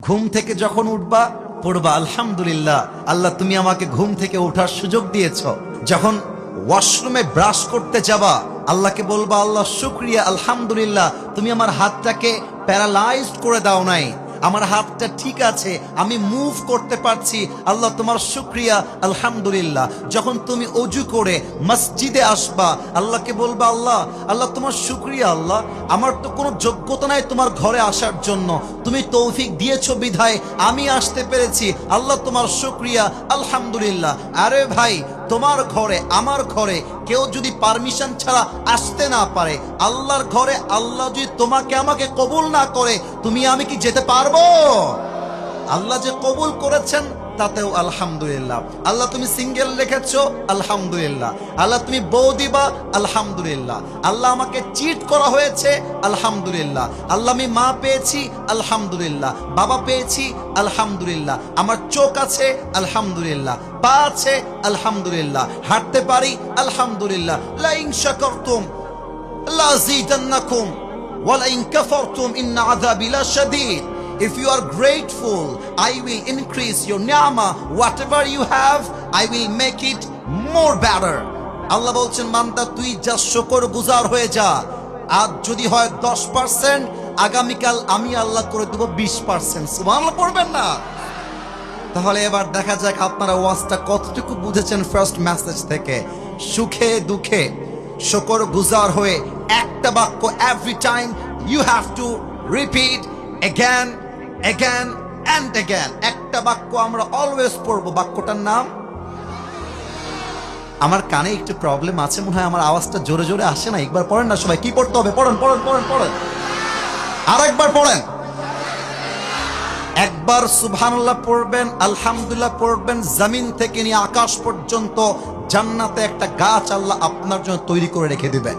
ঘুম থেকে যখন উঠবা পড়বা আলহামদুলিল্লাহ, আল্লাহ তুমি আমাকে ঘুম থেকে ওঠার সুযোগ দিয়েছ। যখন ওয়াশরুমে ব্রাশ করতে যাবা আল্লাহকে বলবা আল্লাহ শুকরিয়া, আলহামদুলিল্লাহ তুমি আমার হাতটাকে প্যারালাইজড করে দাও নাই, আমার হাতটা ঠিক আছে, আমি মুভ করতে পারছি, আল্লাহ তোমার শুকরিয়া, আলহামদুলিল্লাহ। যখন তুমি অজু করে মসজিদে আসবা আল্লাহকে বলবা আল্লাহ আল্লাহ তোমার শুকরিয়া, আল্লাহ আমার তো কোনো যোগ্যতা নাই তোমার ঘরে আসার জন্য, তুমি তৌফিক দিয়েছো বিধায় আমি আসতে পেরেছি, আল্লাহ তোমার শুকরিয়া, আলহামদুলিল্লাহ। আরে ভাই, তোমার ঘরে আমার ঘরে কেউ যদি পারমিশন ছাড়া আসতে না পারে, আল্লাহর ঘরে আল্লাহ যদি তোমাকে আমাকে কবুল না করে তুমি আমি কি যেতে পারবো? আল্লাহ যে কবুল করেছেন তাতেও আলহামদুলিল্লাহ। আল্লাহ তুমি সিঙ্গেল রেখেছো, আলহামদুলিল্লাহ। আল্লাহ তুমি বউ দিবা, আলহামদুলিল্লাহ। আল্লাহ আমাকে চিট করা হয়েছে, আলহামদুলিল্লাহ। আল্লাহ আমি মা পেয়েছি, আলহামদুলিল্লাহ। বাবা পেয়েছি, আলহামদুলিল্লাহ। আমার চোখ আছে, আলহামদুলিল্লাহ। পা আছে, আলহামদুলিল্লাহ। হাঁটতে পারি, আলহামদুলিল্লাহ। লা ইন শাকারতুম লাযীদান্নাকুম ওয়া লা ইন কাফারতুম ইন্না আযাবি লাশাদীদ। If you are grateful, I will increase your ni'ama. Whatever you have, I will make it more better. আল্লাহ বলছেন বান্দা তুই যা শুকরগুজার হয়ে যা। আজ যদি হয় 10%, আগামীকাল আমি আল্লাহ করে দেব 20%। সুবহানাল্লাহ পড়বেন না? তাহলে এবার দেখা যাক আপনারা ওয়াজটা কতটুকু বুঝেছেন ফার্স্ট মেসেজ থেকে। সুখে দুঃখে শুকরগুজার হয়ে একটা বাক্য every time you have to repeat again and again। একটা বাক্য আমরা অলওয়েজ পড়বো, বাক্যটার নাম, আমার কানে একটু প্রবলেম আছে মনে হয়, আমার আওয়াজটা জোরে জোরে আসে না। একবার পড়েন না সবাই, কি পড়তে হবে? পড়েন পড়েন পড়েন পড়েন, আর একবার পড়েন। একবার সুবহানাল্লাহ পড়বেন, আলহামদুলিল্লাহ পড়বেন, জমিন থেকে নিয়ে আকাশ পর্যন্ত জান্নাতে একটা গাছ আল্লাহ আপনার জন্য তৈরি করে রেখে দিবেন।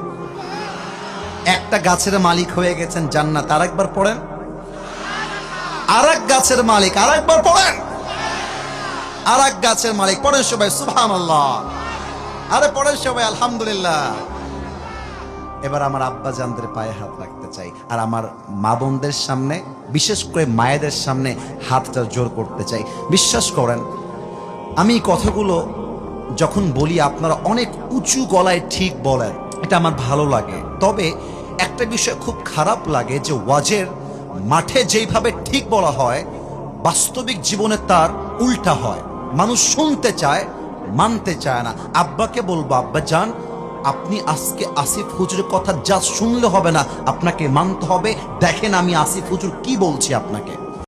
একটা গাছের মালিক হয়ে গেছেন জান্নাত। আর একবার পড়েন, আর এক গাছের মালিক, আর একবার পড়েন, আর এক গাছের মালিক। পড়েন সবাই সুবহানাল্লাহ, আরে পড়েন সবাই আলহামদুলিল্লাহ। এবার আমার আব্বা জানদের পায়ে হাত রাখতে চাই, আর আমার মা বোনদের সামনে, বিশেষ করে মায়েদের সামনে হাতটা জোর করতে চাই। বিশ্বাস করেন আমি কথাগুলো যখন বলি আপনারা অনেক উঁচু গলায় ঠিক বলেন, এটা আমার ভালো লাগে। তবে একটা বিষয় খুব খারাপ লাগে যে ওয়াজের মাঠে যেইভাবে ঠিক বলা হয় বাস্তবিক জীবনে তার উল্টা হয়। মানুষ শুনতে চায়, মানতে চায় না। আব্বাকে বলবো আব্বা জান আপনি আজকে আসিফ হুজুরের কথা যা শুনলে হবে না, আপনাকে মানতে হবে। দেখেন আমি আসিফ হুজুর কি বলছি আপনাকে।